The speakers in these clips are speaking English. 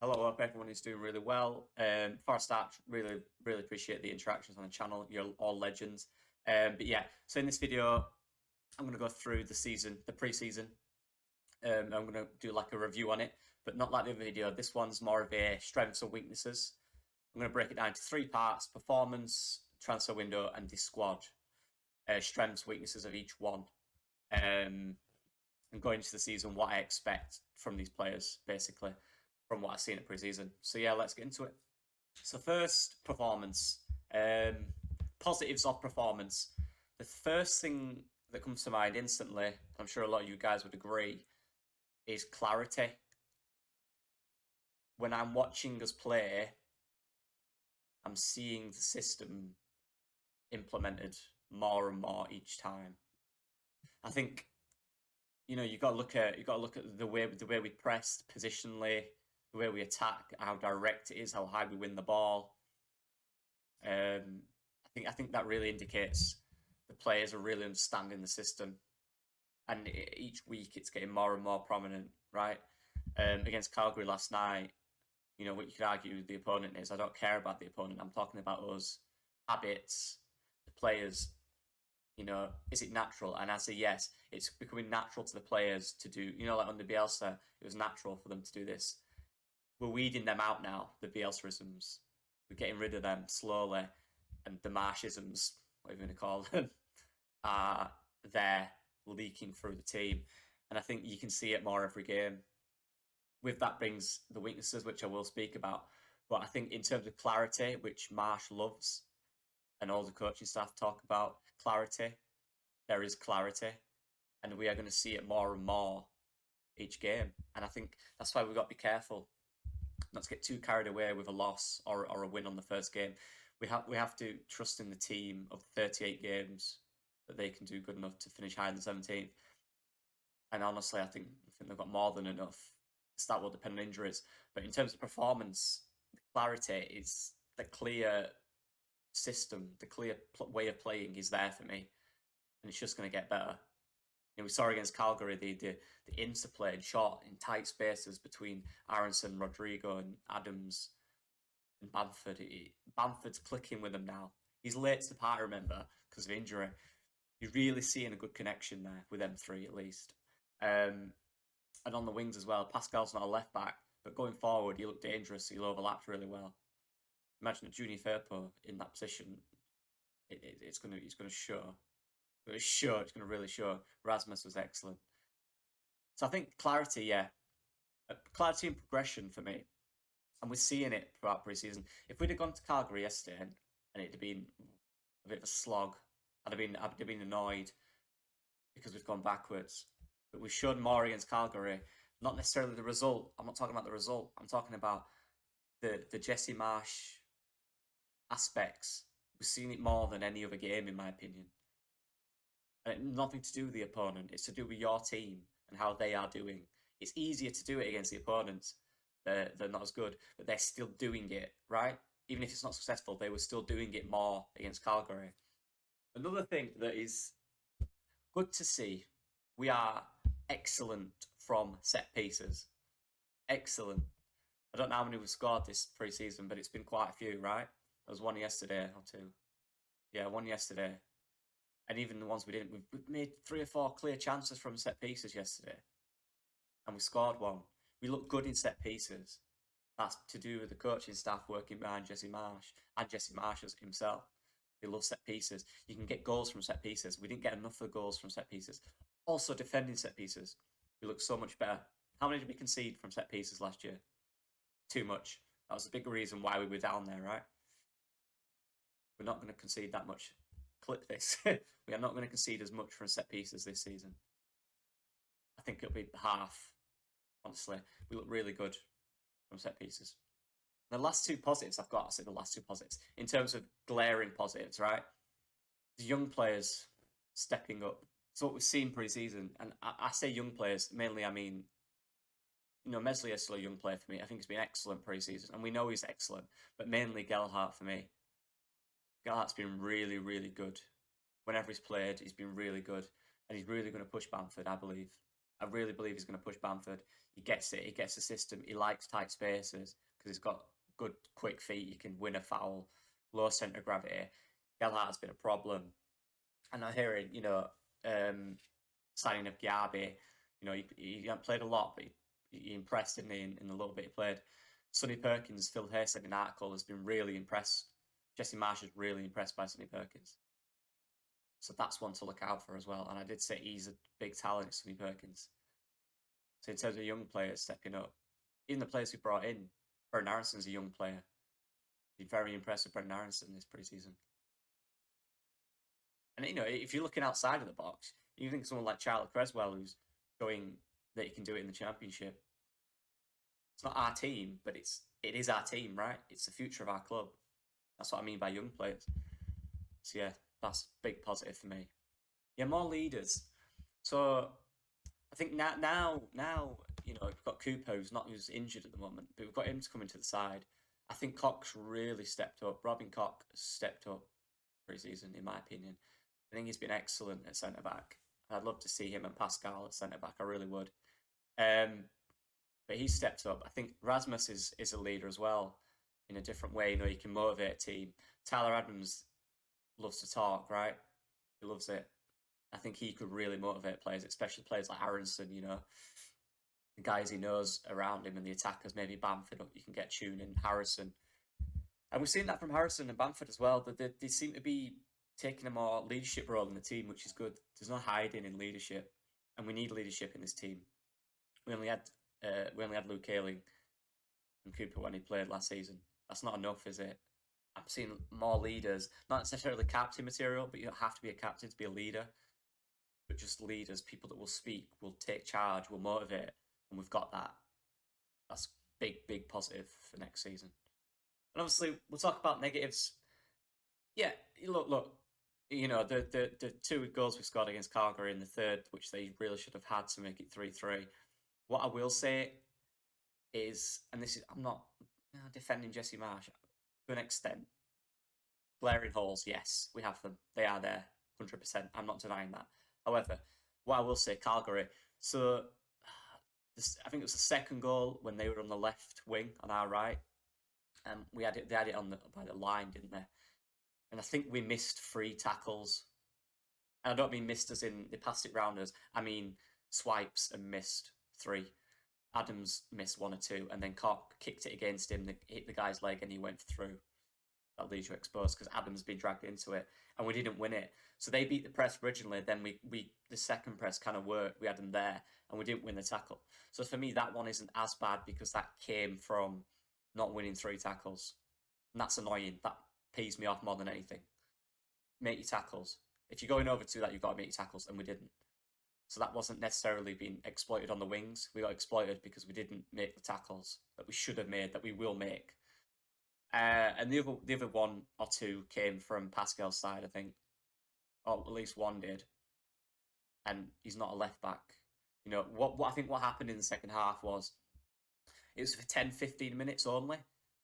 Hello, I hope everyone is doing really well. Before I start, really appreciate the interactions on the channel. You're all legends. But yeah, so in this video, I'm going to go through the season, the pre-season. I'm going to do like a review on it, but not like the other video. This one's more of a strengths and weaknesses. I'm going to break it down into three parts: performance, transfer window, and the squad. Strengths, weaknesses of each one. And going into the season, what I expect from these players, basically, from what I've seen at pre-season. So yeah, let's get into it. So first, performance. Positives of performance. The first thing that comes to mind instantly, I'm sure a lot of you guys would agree, is clarity. When I'm watching us play, I'm seeing the system implemented more and more each time. I think you got to look at the way we press positionally, the way we attack, how direct it is, how high we win the ball. I think that really indicates the players are really understanding the system, and each week it's getting more and more prominent. Right, against Calgary last night, what you could argue the opponent is. I don't care about the opponent. I'm talking about us, habits, the players. Is it natural? And I say yes. It's becoming natural to the players to do. Like under Bielsa, it was natural for them to do this. We're weeding them out now. The Bielsaisms. We're getting rid of them slowly, and the Marshisms, whatever you want to call them, are there leaking through the team. And I think you can see it more every game. With that brings the weaknesses, which I will speak about. But I think in terms of clarity, which Marsh loves, and all the coaching staff talk about clarity, there is clarity, and we are going to see it more and more each game. And I think that's why we've got to be careful not to get too carried away with a loss or a win on the first game. We have to trust in the team of 38 games that they can do good enough to finish higher than 17th. And honestly, I think they've got more than enough. That will depend on injuries. But in terms of performance, the clarity is the clear system, the clear way of playing is there for me, and it's just going to get better. We saw against Calgary the interplay in short, in tight spaces between Aronson, Rodrigo, and Adams and Bamford. Bamford's clicking with them now. He's late to the party, remember, because of injury. You're really seeing a good connection there with them three at least. And on the wings as well, Pascal's not a left back, but going forward, he looked dangerous. He overlapped really well. Imagine a Junior Firpo in that position. It's going to show. It's going to really show. Rasmus was excellent. So I think clarity, yeah. Clarity and progression for me. And we're seeing it throughout pre-season. If we'd have gone to Calgary yesterday and it'd have been a bit of a slog, I'd have been annoyed because we've gone backwards. But we've shown more against Calgary. Not necessarily the result. I'm not talking about the result. I'm talking about the Jesse Marsh aspects. We've seen it more than any other game, in my opinion. And nothing to do with the opponent. It's to do with your team and how they are doing. It's easier to do it against the opponents. They're not as good, but they're still doing it, right? Even if it's not successful, they were still doing it more against Calgary. Another thing that is good to see, we are excellent from set pieces. Excellent. I don't know how many we've scored this pre-season, but it's been quite a few, right? There was one yesterday or two. Yeah, one yesterday. And even the ones we didn't, we've made 3 or 4 clear chances from set pieces yesterday. And we scored one. We look good in set pieces. That's to do with the coaching staff working behind Jesse Marsh and Jesse Marsh himself. They love set pieces. You can get goals from set pieces. We didn't get enough of the goals from set pieces. Also, defending set pieces. We look so much better. How many did we concede from set pieces last year? Too much. That was a big reason why we were down there, right? We're not going to concede that much. Clip this. We are not going to concede as much from set pieces this season. I think it'll be half. Honestly, we look really good from set pieces. The last 2 positives I've got, I say the last 2 positives, in terms of glaring positives, right? The young players stepping up. It's what we've seen pre-season. And I say young players, mainly I mean, Meslier is still a young player for me. I think he's been excellent pre-season. And we know he's excellent. But mainly Gelhardt for me. Gelhardt's been really, really good. Whenever he's played, he's been really good. And he's really going to push Bamford, I believe. I really believe he's going to push Bamford. He gets it. He gets the system. He likes tight spaces because he's got good, quick feet. He can win a foul, low centre of gravity. Gelhart's been a problem. And I'm hearing, signing of Gyabi. He hasn't played a lot, but he impressed, didn't he, in the little bit he played. Sonny Perkins, Phil Hay said in an article, has been really impressed. Jesse Marsh is really impressed by Sonny Perkins. So that's one to look out for as well. And I did say he's a big talent, Sonny Perkins. So in terms of young players stepping up, even the players we brought in, Brent Harrison's a young player. Been very impressed with Brent Harrison this preseason. And if you're looking outside of the box, you think someone like Charlie Creswell, who's showing that he can do it in the Championship. It's not our team, but it is our team, right? It's the future of our club. That's what I mean by young players. So yeah, that's a big positive for me. Yeah, more leaders. So I think now we've got Cooper, who's injured at the moment, but we've got him to come into the side. I think Koch's really stepped up. Robin Koch has stepped up pre-season, in my opinion. I think he's been excellent at centre back. I'd love to see him and Pascal at centre back. I really would. But he's stepped up. I think Rasmus is a leader as well in a different way. He can motivate a team. Tyler Adams loves to talk, right? He loves it. I think he could really motivate players, especially players like Aronson, the guys he knows around him and the attackers, maybe Bamford, you can get tuned in, Harrison. And we've seen that from Harrison and Bamford as well, that they seem to be taking a more leadership role in the team, which is good. There's no hiding in leadership, and we need leadership in this team. We only had Luke Ayling and Cooper when he played last season. That's not enough, is it? I'm seeing more leaders, not necessarily captain material, but you don't have to be a captain to be a leader. But just leaders, people that will speak, will take charge, will motivate, and we've got that. That's big positive for next season. And obviously, we'll talk about negatives. Yeah, look. The 2 goals we scored against Calgary and the third, which they really should have had to make it 3-3. What I will say is, and I'm not defending Jesse Marsh to an extent. Glaring holes, yes, we have them. They are there, 100%. I'm not denying that. However, what I will say, Calgary. So, I think it was the second goal when they were on the left wing on our right, and they had it by the line, didn't they? And I think we missed 3 tackles. And I don't mean missed as in they passed it round us. I mean swipes and missed 3. Adams missed 1 or 2, and then Koch kicked it against him, hit the guy's leg, and he went through. That leaves you exposed because Adams been dragged into it, and we didn't win it. So they beat the press originally. Then the second press kind of worked. We had them there, and we didn't win the tackle. So for me, that one isn't as bad because that came from not winning 3 tackles, and that's annoying. That pees me off more than anything. Make your tackles. If you're going over to that, you've got to make your tackles, and we didn't. So that wasn't necessarily being exploited on the wings. We got exploited because we didn't make the tackles that we should have made, that we will make. And the other 1 or 2 came from Pascal's side, I think. Or at least 1 did. And he's not a left back. What I think what happened in the second half was it was for 10-15 minutes only.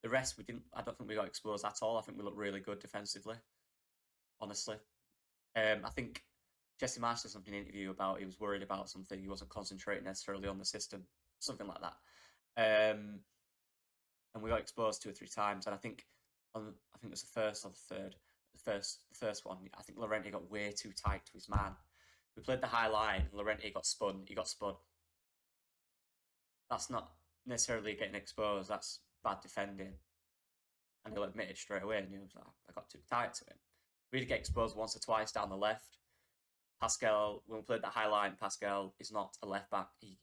The rest I don't think we got exposed at all. I think we looked really good defensively, honestly. I think Jesse Marsh said something in an interview about he was worried about something. He wasn't concentrating necessarily on the system, something like that. And we got exposed 2 or 3 times. And I think it was the first or the third. The first one, I think Llorente got way too tight to his man. We played the high line. Llorente got spun. He got spun. That's not necessarily getting exposed. That's bad defending. And he'll admit it straight away. And he was like, I got too tight to him. We did get exposed once or twice down the left. Pascal, when we played that high line, Pascal is not a left back. He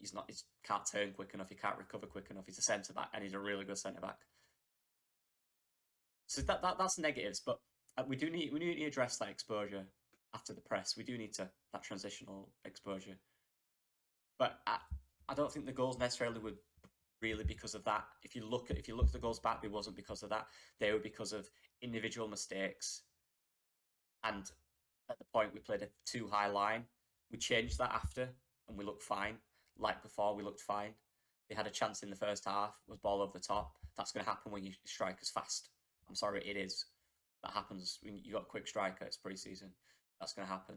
can't turn quick enough. He can't recover quick enough. He's a centre back, and he's a really good centre back. So that's negatives, but we need to address that exposure after the press. We do need that transitional exposure. But I don't think the goals necessarily were really because of that. If you look at the goals back, it wasn't because of that. They were because of individual mistakes. And at the point we played a too high line, we changed that after, and we looked fine. Like before, we looked fine. They had a chance in the first half, was ball over the top. That's going to happen when you strike as fast. I'm sorry, it is. That happens when you got a quick striker. It's pre-season. That's going to happen.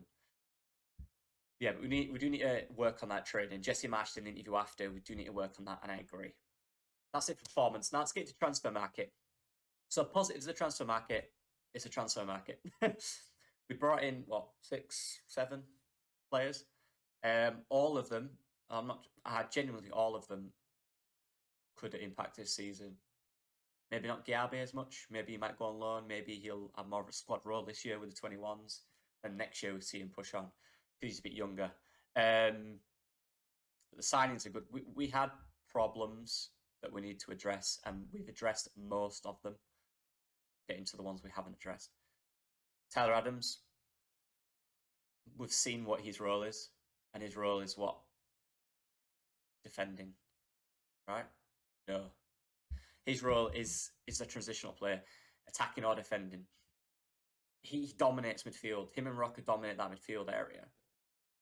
Yeah, but we do need to work on that training. Jesse Marsh did an interview after. We do need to work on that, and I agree. That's it for performance. Now let's get to transfer market. So positives of the transfer market. It's a transfer market. We brought in what 6, 7 players. All of them. I genuinely all of them could impact this season. Maybe not Giabi as much. Maybe he might go on loan. Maybe he'll have more of a squad role this year with the 21s. And next year we'll see him push on because he's a bit younger. The signings are good. We had problems that we need to address, and we've addressed most of them. Getting to the ones we haven't addressed. Tyler Adams, we've seen what his role is, and his role is what? Defending, right? No. His role is a transitional player, attacking or defending. He dominates midfield. Him and Rocker dominate that midfield area.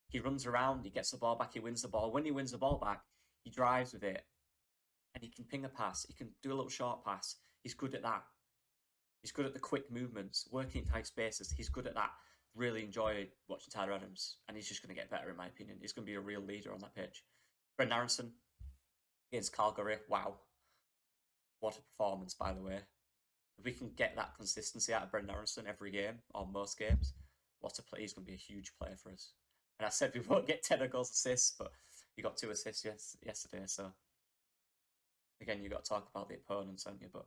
He runs around, he gets the ball back, he wins the ball. When he wins the ball back, he drives with it, and he can ping a pass. He can do a little short pass. He's good at that. He's good at the quick movements, working in tight spaces. He's good at that. Really enjoy watching Tyler Adams, and he's just going to get better, in my opinion. He's going to be a real leader on that pitch. Brent Harrison against Calgary. Wow. What a performance, by the way. If we can get that consistency out of Brent Harrison every game, or most games, what a play. He's going to be a huge player for us. And I said we won't get 10 goals assists, but he got 2 assists yesterday, so again, you got to talk about the opponents, haven't you? But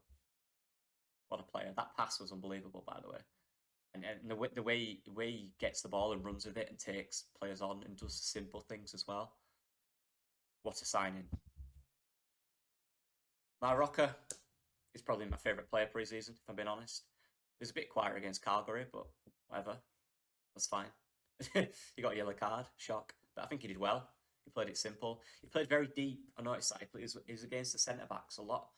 what a player. That pass was unbelievable, by the way. And the way he gets the ball and runs with it and takes players on and does simple things as well. What a signing. Rocker is probably my favourite player pre-season, if I'm being honest. He was a bit quieter against Calgary, but whatever. That's fine. He got a yellow card, shock. But I think he did well. He played it simple. He played very deep. I noticed that he was against the centre-backs a lot.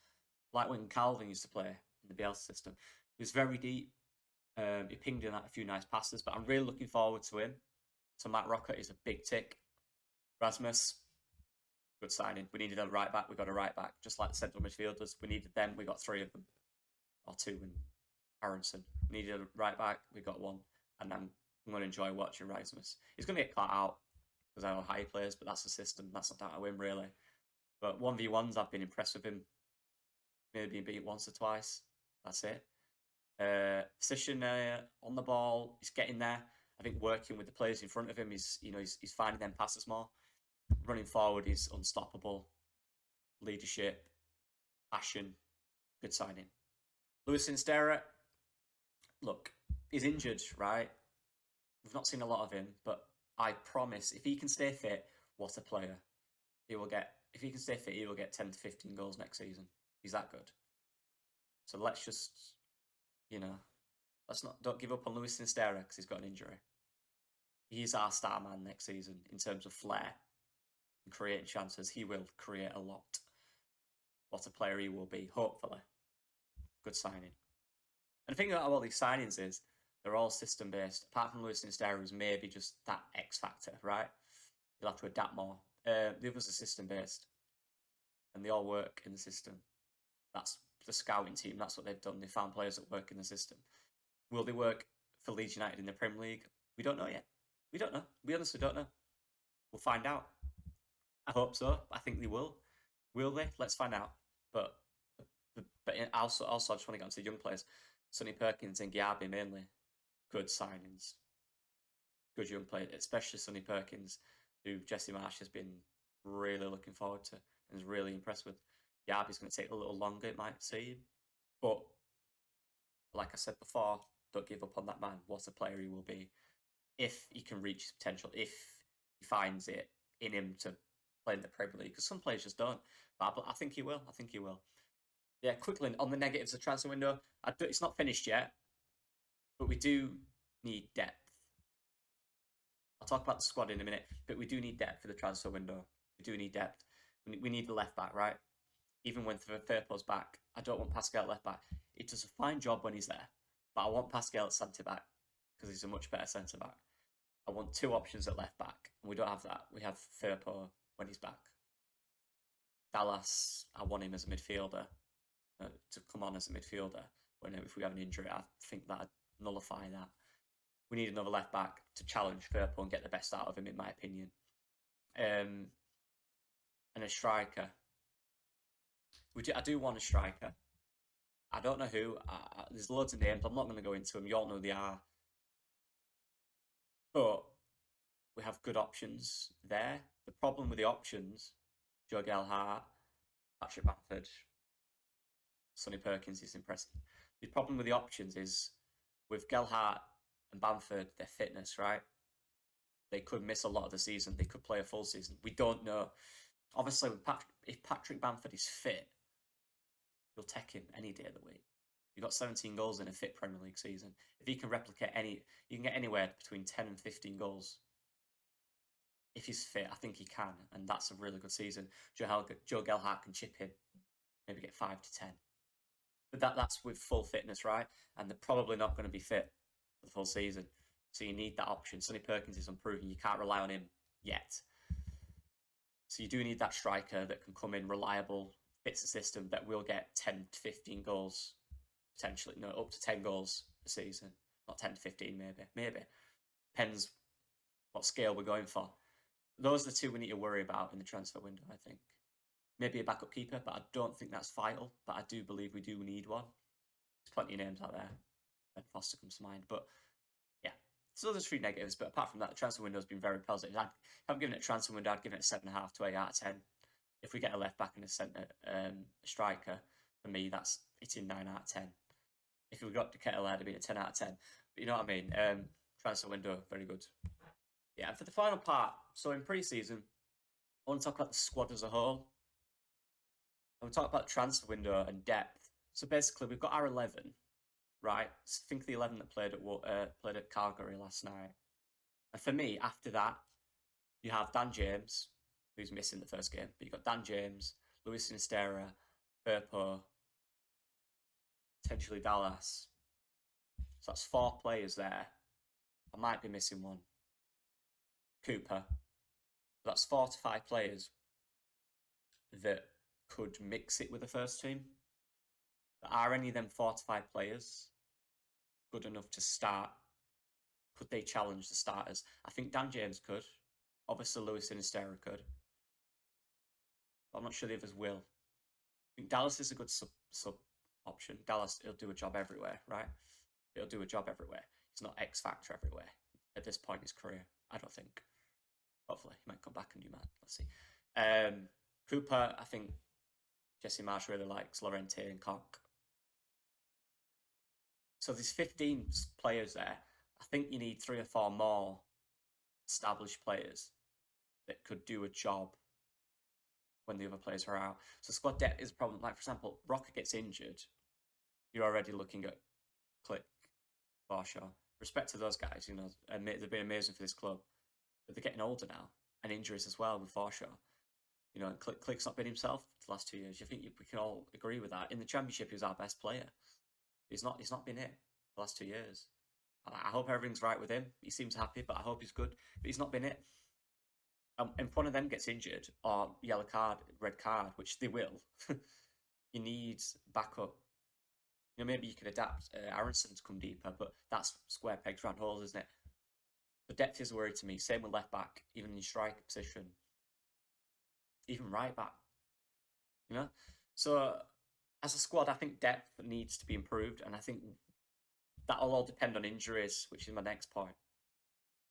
Like when Calvin used to play in the Bielsa system. He was very deep. He pinged in a few nice passes, but I'm really looking forward to him. So Matt Rocker is a big tick. Rasmus, good signing. We needed a right back. We got a right back. Just like the central midfielders. We needed them. We got 3 of them. Or 2 in Aronson. We needed a right back. We got 1. And I'm going to enjoy watching Rasmus. He's going to get caught out because I know how he plays, but that's the system. That's not down to him, really. But 1v1s, I've been impressed with him. Maybe beat once or twice. That's it. Position on the ball, he's getting there. I think working with the players in front of him, he's finding them passes more. Running forward, he's unstoppable. Leadership, passion, good signing. Lewis Sinstera, look, he's injured, right? We've not seen a lot of him, but I promise if he can stay fit, what a player. If he can stay fit, he will get 10 to 15 goals next season. He's that good. So let's just, don't give up on Lewis Sinstera because he's got an injury. He's our star man next season in terms of flair and creating chances. He will create a lot. What a player he will be, hopefully. Good signing. And the thing about all these signings is they're all system-based, apart from Lewis Sinstera, who's maybe just that X factor, right? You'll have to adapt more. The others are system-based, and they all work in the system. That's the scouting team. That's what they've done. They found players that work in the system. Will they work for Leeds United in the Premier League? We don't know yet. We don't know. We honestly don't know. We'll find out. I hope so. I think they will. Will they? Let's find out. But also I just want to get onto the young players. Sonny Perkins and Giabi mainly. Good signings. Good young players, especially Sonny Perkins, who Jesse Marsh has been really looking forward to and is really impressed with. Giabi's going to take a little longer, it might seem. But like I said before, don't give up on that man. What a player he will be. If he can reach his potential, if he finds it in him to play in the Premier League. Because some players just don't. But I think he will. Yeah, quickly on the negatives of the transfer window. It's not finished yet. But we do need depth. I'll talk about the squad in a minute. But we do need depth for the transfer window. We do need depth. We need the left back, right? Even when Firpo's back, I don't want Pascal at left back. He does a fine job when he's there. But I want Pascal at centre back because he's a much better centre back. I want 2 options at left back. And we don't have that. We have Firpo when he's back. Dallas, I want him as a midfielder. To come on as a midfielder. If we have an injury, I think that'd nullify that. We need another left back to challenge Firpo and get the best out of him, in my opinion. And a striker. I do want a striker. I don't know who. There's loads of names. I'm not going to go into them. You all know who they are. But we have good options there. The problem with the options, Joe Gelhardt, Patrick Bamford, Sonny Perkins is impressive. The problem with the options is with Gelhardt and Bamford, their fitness, right? They could miss a lot of the season. They could play a full season. We don't know. Obviously, if Patrick Bamford is fit, you'll take him any day of the week. You've got 17 goals in a fit Premier League season. If he can replicate you can get anywhere between 10 and 15 goals. If he's fit, I think he can, and that's a really good season. Joe Gelhardt can chip in, maybe get 5 to 10. But that's with full fitness, right? And they're probably not going to be fit for the full season. So you need that option. Sonny Perkins is unproven. You can't rely on him yet. So you do need that striker that can come in reliable, fits the system, that will get 10 to 15 goals, potentially. No, up to 10 goals a season. Not 10 to 15, maybe. Depends what scale we're going for. Those are the two we need to worry about in the transfer window, I think. Maybe a backup keeper, but I don't think that's vital. But I do believe we do need one. There's plenty of names out there. Ben Foster comes to mind. But yeah, so there's 3 negatives. But apart from that, the transfer window has been very positive. If I'm giving it a transfer window, I'd give it a 7.5 to 8 out of 10. If we get a left back and a centre striker, for me, it's in 9 out of 10. If we got Kettle, it'd be a 10 out of 10. But you know what I mean? Transfer window, very good. Yeah, and for the final part, so in pre-season, I want to talk about the squad as a whole. And we'll talk about transfer window and depth. So basically, we've got our 11, right? Think of the 11 that played at Calgary last night. And for me, after that, you have Dan James, who's missing the first game. But you've got Dan James, Luis Sinisterra, Firpo, potentially Dallas. So that's 4 players there. I might be missing one. Cooper. That's 4 to 5 players that could mix it with the first team. But are any of them 4 to 5 players good enough to start? Could they challenge the starters? I think Dan James could. Obviously, Luis Sinisterra could. But I'm not sure the others will. I think Dallas is a good sub option. Dallas, he'll do a job everywhere, right? He'll do a job everywhere. He's not X Factor everywhere at this point in his career, I don't think. Hopefully, he might come back and do mad. Let's see. Cooper, I think Jesse Marsh really likes Lorente and Koch. So there's 15 players there. I think you need 3 or 4 more established players that could do a job when the other players are out. So squad depth is a problem. Like, for example, Rocker gets injured. You're already looking at Click, Forshaw. Respect to those guys, you know, they've been amazing for this club. But they're getting older now, and injuries as well with Forshaw. You know, Click's not been himself the last 2 years. I think we can all agree with that. In the Championship, he was our best player. He's not been it the last 2 years. I hope everything's right with him. He seems happy, but I hope he's good. But he's not been it. If one of them gets injured or yellow card, red card, which they will, you need backup. You know, maybe you could adapt Aronson to come deeper, but that's square pegs round holes, isn't it? The depth is a worry to me. Same with left back, even in striker position, even right back. You know, so as a squad, I think depth needs to be improved, and I think that'll all depend on injuries, which is my next point.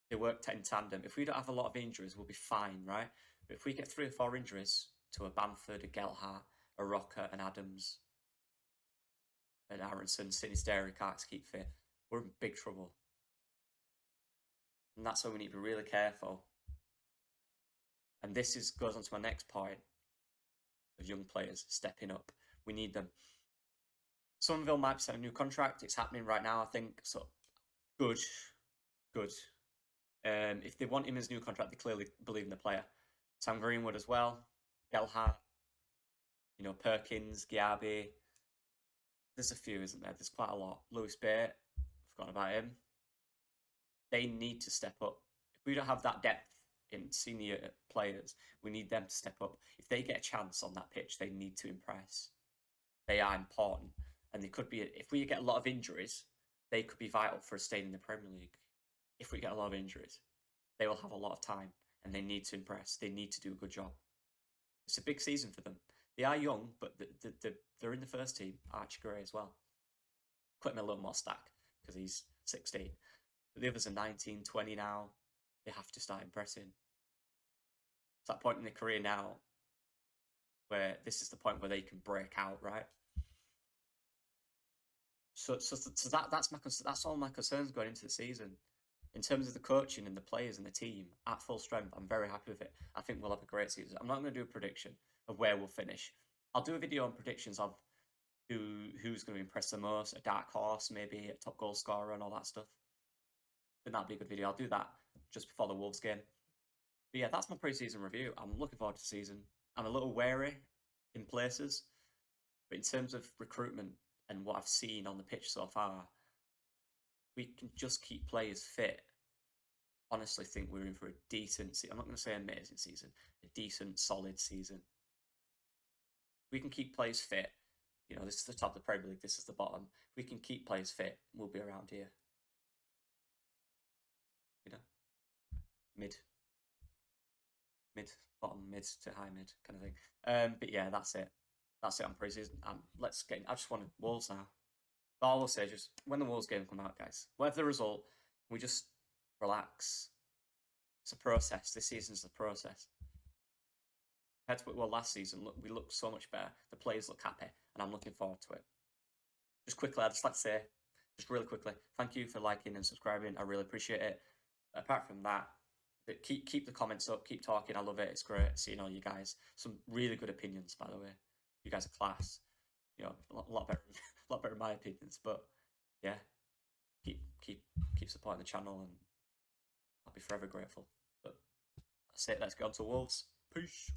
They work in tandem. If we don't have a lot of injuries, we'll be fine, right? But if we get 3 or 4 injuries to a Bamford, a Gelhardt, a Rocker, an Adams, an Aronson, Sinisterra can't keep fit, we're in big trouble. And that's why we need to be really careful. And this goes on to my next point of young players stepping up. We need them. Somerville might be signing a new contract. It's happening right now, I think. So good. If they want him as a new contract, they clearly believe in the player. Sam Greenwood as well. Gelhardt. You know, Perkins, Giabi. There's a few, isn't there? There's quite a lot. Lewis Bate. Forgotten about him. They need to step up. If we don't have that depth in senior players, we need them to step up. If they get a chance on that pitch, they need to impress. They are important. And they could be, if we get a lot of injuries, they could be vital for us staying in the Premier League. if we get a lot of injuries, they will have a lot of time and they need to impress. They need to do a good job. It's a big season for them. They are young, but they're in the first team. Archie Gray as well. Put him a little more stack because he's 16. But the others are 19, 20 now. They have to start impressing. It's that point in their career now where this is the point where they can break out, right? So that's all my concerns going into the season. In terms of the coaching and the players and the team at full strength, I'm very happy with it. I think we'll have a great season. I'm not going to do a prediction of where we'll finish. I'll do a video on predictions of who's going to impress the most, a dark horse, maybe a top goal scorer and all that stuff. Then that'd be a good video. I'll do that just before the Wolves game. But yeah, that's my pre-season review. I'm looking forward to the season. I'm a little wary in places, but in terms of recruitment and what I've seen on the pitch so far, we can just keep players fit. Honestly, think we're in for a decent. I'm not going to say amazing season, a decent, solid season. We can keep players fit. You know, this is the top of the Premier League. This is the bottom. We can keep players fit. We'll be around here. You know, mid, bottom, mid to high mid kind of thing. But yeah, that's it. That's it on pre-season. Let's get. I just wanted Wolves now. All I will say is just when the Wolves game come out, guys, whatever the result, we just relax. It's a process. This season's a process. Compared to what we were last season, look, we look so much better. The players look happy, and I'm looking forward to it. Just quickly, I'd just like to say, just really quickly, thank you for liking and subscribing. I really appreciate it. Apart from that, keep the comments up, keep talking. I love it. It's great seeing all you guys. Some really good opinions, by the way. You guys are class. You know, a lot better, a lot better in my opinions. But yeah, keep supporting the channel, and I'll be forever grateful. But that's it. Let's get on to Wolves. Peace.